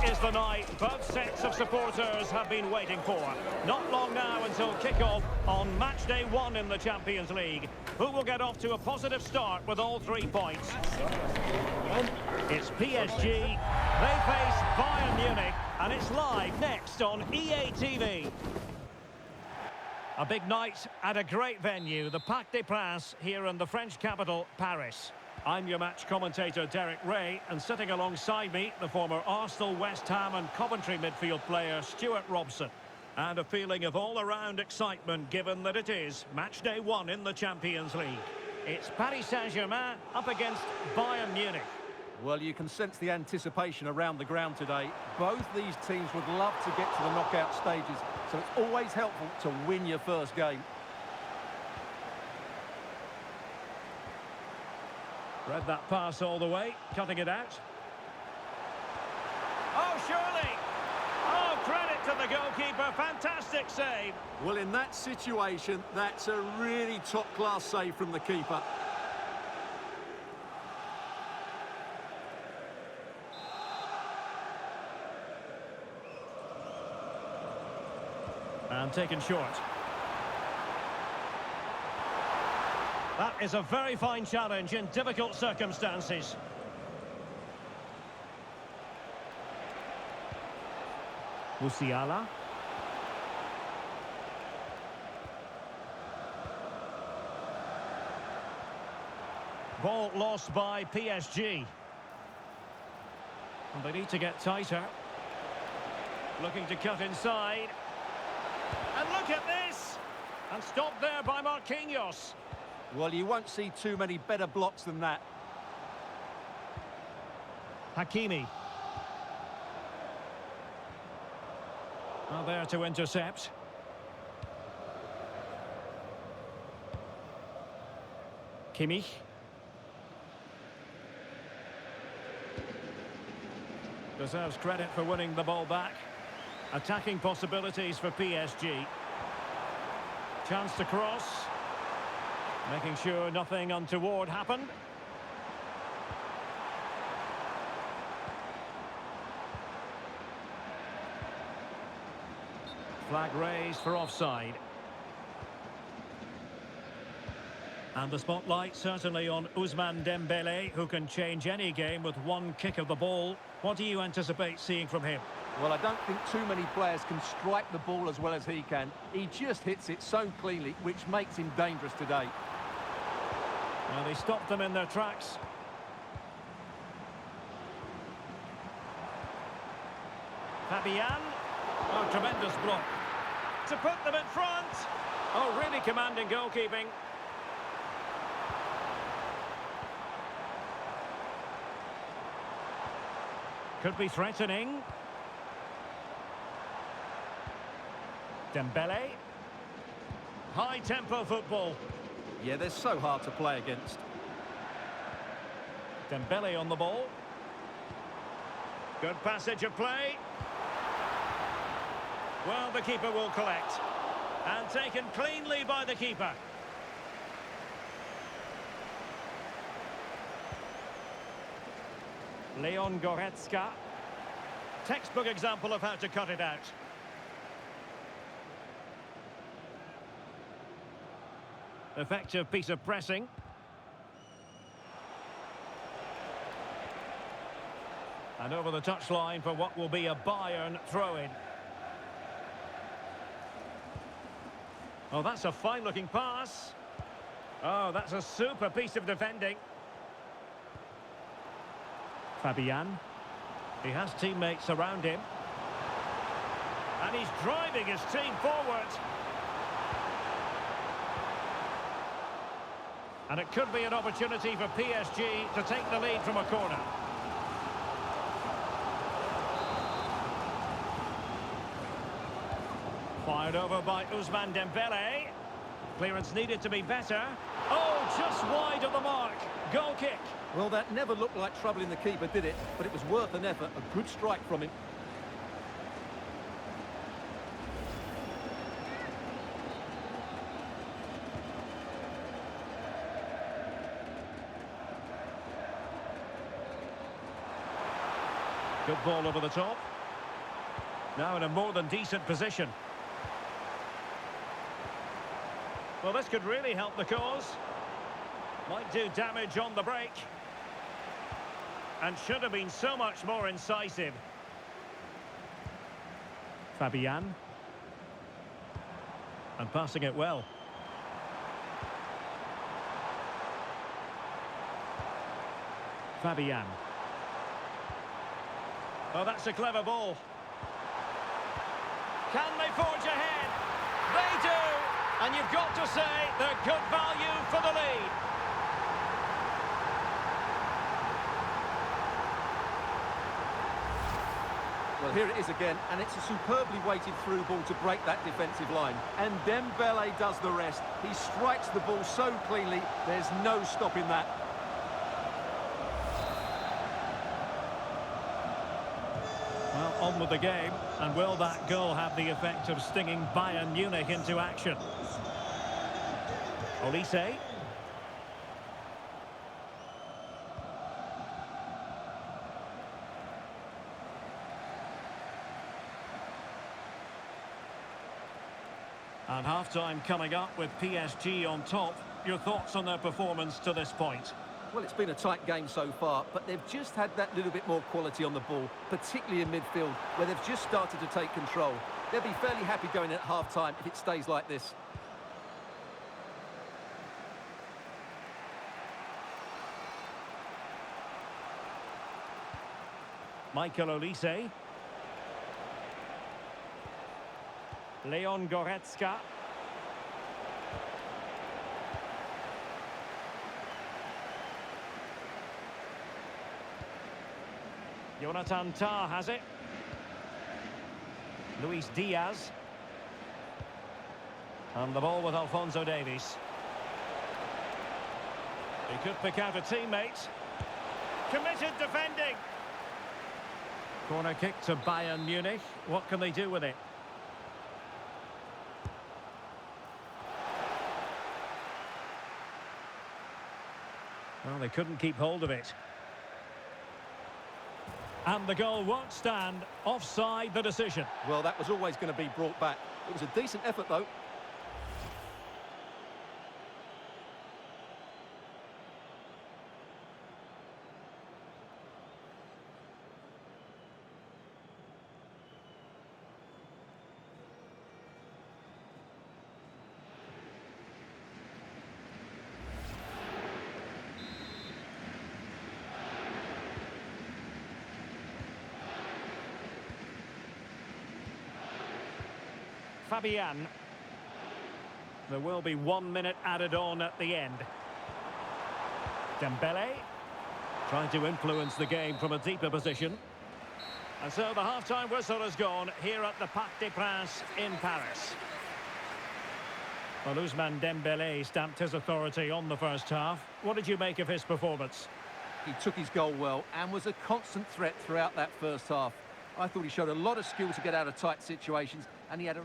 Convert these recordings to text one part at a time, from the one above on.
is the night both sets of supporters have been waiting for. Not long now until kick-off on match day 1 in the Champions League. Who will get off to a positive start with all 3 points? It's PSG. They face Bayern Munich, and it's live next on EA TV. A big night at a great venue, the Parc des Princes here in the French capital, Paris. I'm your match commentator, Derek Ray, and sitting alongside me, the former Arsenal, West Ham and Coventry midfield player, Stuart Robson. And a feeling of all-around excitement, given that it is match day 1 in the Champions League. It's Paris Saint-Germain up against Bayern Munich. Well, you can sense the anticipation around the ground today. Both these teams would love to get to the knockout stages, so it's always helpful to win your first game. Read that pass all the way, cutting it out. Oh, surely! Oh, credit to the goalkeeper, fantastic save. Well, in that situation, that's a really top-class save from the keeper. And taken short. That is a very fine challenge in difficult circumstances. Musiala. Ball lost by PSG. And they need to get tighter. Looking to cut inside. And look at this! And stopped there by Marquinhos. Well, you won't see too many better blocks than that. Hakimi. Now there to intercept. Kimmich. Deserves credit for winning the ball back. Attacking possibilities for PSG. Chance to cross. Making sure nothing untoward happened. Flag raised for offside. And the spotlight certainly on Ousmane Dembele, who can change any game with one kick of the ball. What do you anticipate seeing from him? Well, I don't think too many players can strike the ball as well as he can. He just hits it so cleanly, which makes him dangerous today. Well, they stopped them in their tracks. Fabian. Oh, tremendous block. To put them in front. Oh, really commanding goalkeeping. Could be threatening. Dembele. High-tempo football. Yeah, they're so hard to play against. Dembele on the ball. Good passage of play. Well, the keeper will collect. And taken cleanly by the keeper. Leon Goretzka. Textbook example of how to cut it out. Effective piece of pressing. And over the touchline for what will be a Bayern throw-in. Oh, that's a fine-looking pass. Oh, that's a super piece of defending. Fabian. He has teammates around him. And he's driving his team forward. And it could be an opportunity for PSG to take the lead from a corner. Fired over by Ousmane Dembele. Clearance needed to be better. Oh, just wide of the mark. Goal kick. Well, that never looked like troubling the keeper, did it? But it was worth an effort. A good strike from him. Good ball over the top. Now in a more than decent position. Well, this could really help the cause. Might do damage on the break. And should have been so much more incisive. Fabian. And passing it well. Fabian. Oh, that's a clever ball. Can they forge ahead? They do! And you've got to say they're good value for the lead. Well, here it is again, and it's a superbly weighted through ball to break that defensive line. And Dembele does the rest. He strikes the ball so cleanly, there's no stopping that. Well, on with the game, and will that goal have the effect of stinging Bayern Munich into action? Olise. And half-time coming up with PSG on top. Your thoughts on their performance to this point? Well, it's been a tight game so far, but they've just had that little bit more quality on the ball, particularly in midfield, where they've just started to take control. They'll be fairly happy going at half-time if it stays like this. Michael Olise. Leon Goretzka. Jonathan Tah has it. Luis Diaz. And the ball with Alphonso Davies. He could pick out a teammate. Committed defending. Corner kick to Bayern Munich. What can they do with it? Well, they couldn't keep hold of it. And the goal won't stand. Offside the decision. Well, that was always going to be brought back. It was a decent effort, though. Fabian. There will be 1 minute added on at the end. Dembele trying to influence the game from a deeper position. And so the half-time whistle has gone here at the Parc des Princes in Paris. Well, Ousmane Dembele stamped his authority on the first half. What did you make of his performance? He took his goal well and was a constant threat throughout that first half. I thought he showed a lot of skill to get out of tight situations, and he had a...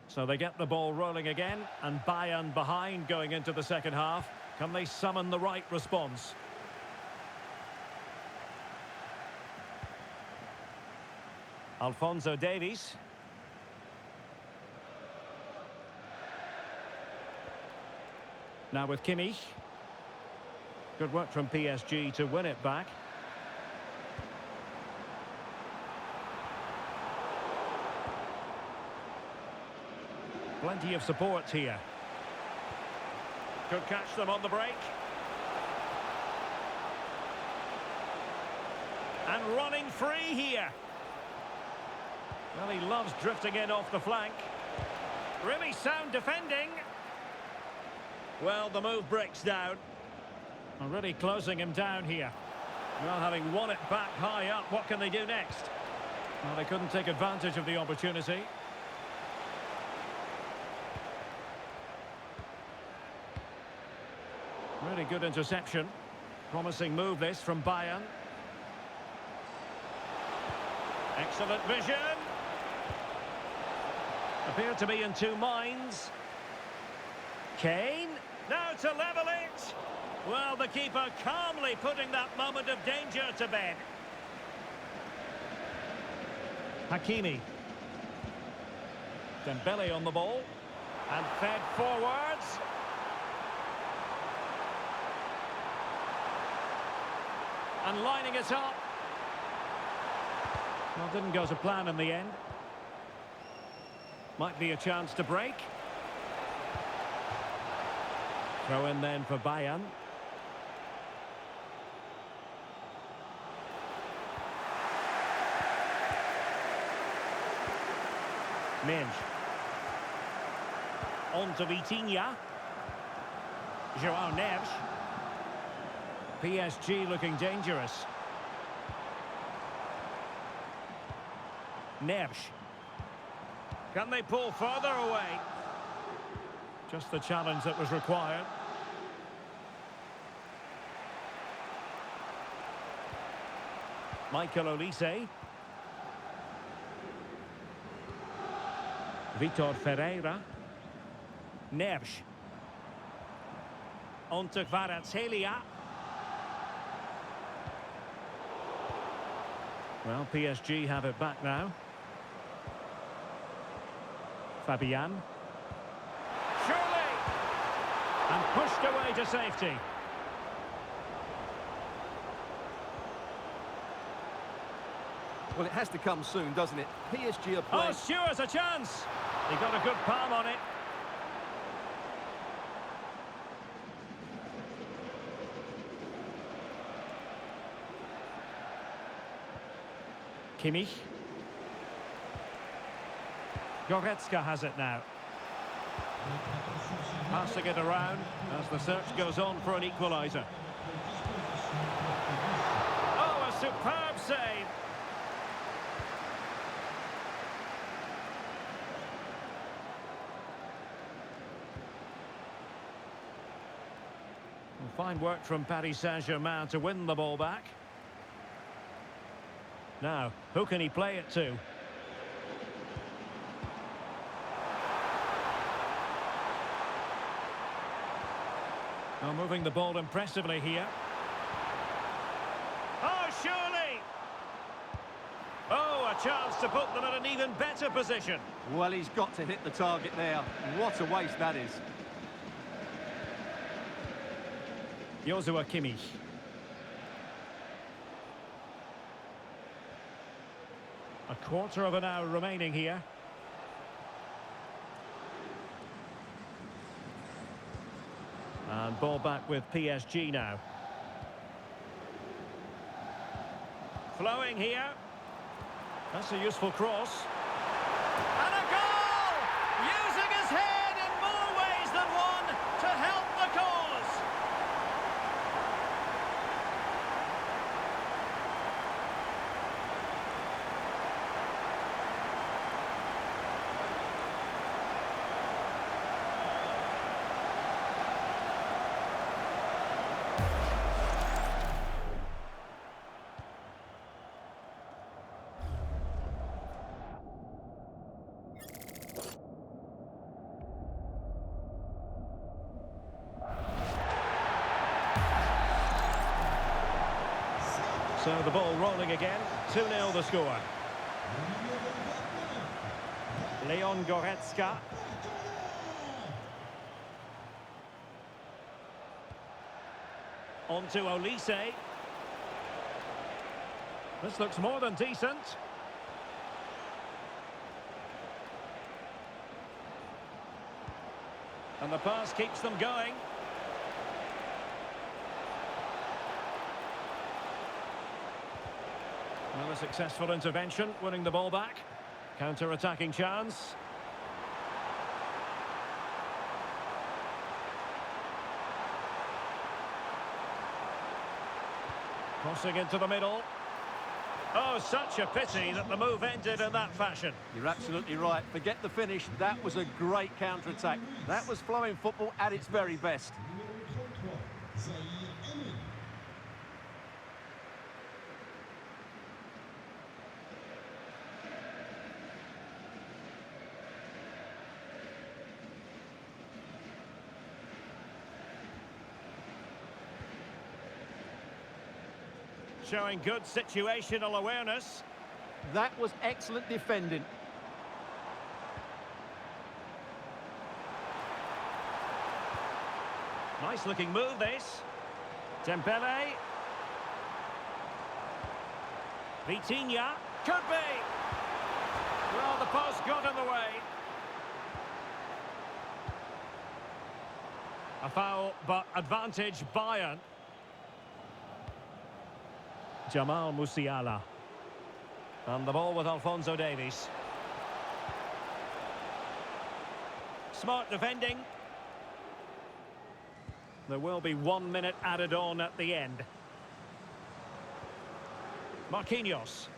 So they get the ball rolling again, and Bayern behind going into the second half. Can they summon the right response? Alphonso Davies. Now with Kimmich. Good work from PSG to win it back. Plenty of support here. Could catch them on the break. And running free here. Well, he loves drifting in off the flank. Really sound defending. Well, the move breaks down. Already closing him down here. Well, having won it back high up, what can they do next? Well, they couldn't take advantage of the opportunity. Really good interception. Promising move this from Bayern. Excellent vision. Appeared to be in two minds. Kane, now to level it. Well, the keeper calmly putting that moment of danger to bed. Hakimi. Dembele on the ball. And fed forwards. And lining it up. Well, didn't go to plan in the end. Might be a chance to break. Throw in then for Bayern. Minge. On to Vitinha. João Neves. PSG looking dangerous. Neves. Can they pull further away? Just the challenge that was required. Michael Olise. Vitor Ferreira. Neves. On to Kvaratskhelia. Well, PSG have it back now. Fabian. Surely! And pushed away to safety. Well, it has to come soon, doesn't it? PSG are playing... Oh, Stewart's a chance! He got a good palm on it. Kimmich. Goretzka has it now. Passing it around as the search goes on for an equaliser. Oh, a superb save. Fine work from Paris Saint-Germain to win the ball back. Now, who can he play it to? Well, moving the ball impressively here. Oh, surely! Oh, a chance to put them in an even better position. Well, he's got to hit the target there. What a waste that is. Joshua Kimmich. A quarter of an hour remaining here. And ball back with PSG now. Flowing here. That's a useful cross. And a goal! Using his head in more ways than one to help the cause. So the ball rolling again. 2-0 the score. Leon Goretzka. On to Olise. This looks more than decent. And the pass keeps them going. Well, a successful intervention, winning the ball back. Counter-attacking chance. Crossing into the middle. Oh, such a pity that the move ended in that fashion. You're absolutely right. Forget the finish. That was a great counter-attack. That was flowing football at its very best. Showing good situational awareness. That was excellent defending. Nice looking move, this. Dembele. Vitinha. Could be. Well, the post got in the way. A foul, but advantage Bayern. Jamal Musiala. And the ball with Alphonso Davies. Smart defending. There will be 1 minute added on at the end. Marquinhos.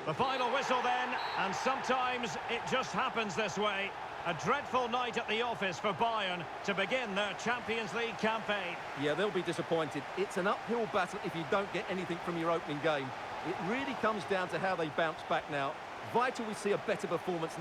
The final whistle then, and sometimes it just happens this way. A dreadful night at the office for Bayern to begin their Champions League campaign. Yeah, they'll be disappointed. It's an uphill battle if you don't get anything from your opening game. It really comes down to how they bounce back now. Vital we see a better performance next.